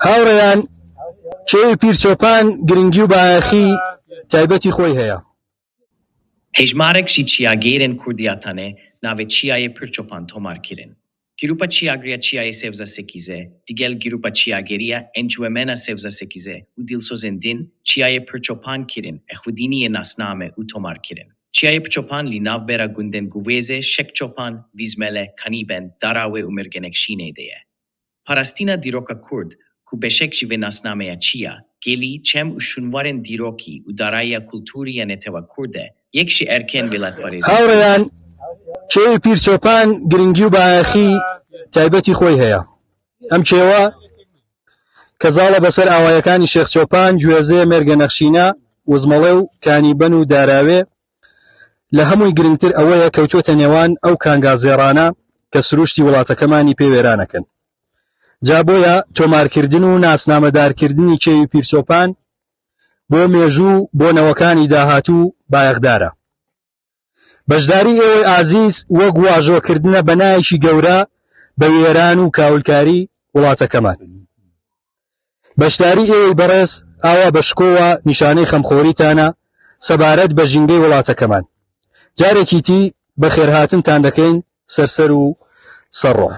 هاوڕێیان کێوی پیرچۆپان گرنگی و بایەخی تایبەتی خۆی هەیە. هێژمارێکی چیاگێرن کوردیاتانێ ناوێ چیایە پیرچۆپان تۆمارکردن. گروپا چیاگریا چیایە سێڤزە سێکیزێ دیگەل گروپا چیاگێریە ئەنجومەنە سێڤزە سێکیزێ و دیلسۆزێندین چیایە پیرچۆپان کردن ئەخودینیە ناسنامێ و تۆمارکردن. چیایە پیرچۆپان لی ناوبێرە گوندن گوڤێزێ شەکچۆپان ویزمەلە کەنیبەن داراوێ و مرگەنێکشینێ دەیە. پاراستینە دیرۆکە کورد کو بەشێک ژیڤێ ناسنامەیە چیە گێلی چەم و شونوارن دیرۆکی و دارایە کولتوریە نێتەوە کوردە یەکشی ئەرکێن ویلات پارێزی. هاوڕێیان کێوی پیرچۆپان گرنگی و بایەخی تایبەتی خۆی هەیە. ئەم کێوە کەزاڵە بەسەر ئاوایەکانی شێخچۆپان، گوێزێ، مێرگەنەخشینە، وزمەڵێ و کانیبەن و داراوێ لە هەمووی گرنگتر ئەوەیە کەوتوتە نێوان ئەو کانگازێڕانە کە سروشتی وڵاتەکەمانی پێ وێرانەکەن. جا بۆیە تۆمارکردن و ناسنامەدارکردنی کێوی پیرچۆپان بۆ مێژوو بۆنەوەکانی داهاتوو بایەخدارە. بەشداری ئێوەی ئازیز وەک واژۆکردنە بە نایەکی گەورە بە وێران و کاولکاری وڵاتەکەمان. بەشداری ئێوەی بەڕێز ئاوا بەشکۆوە نیشانەی خەمخۆریتانە سەبارەت بە ژینگەی وڵاتەکەمان. جارێکی تی بە خێرهاتنتان دەکەین سەرسەر و سەرڕۆح.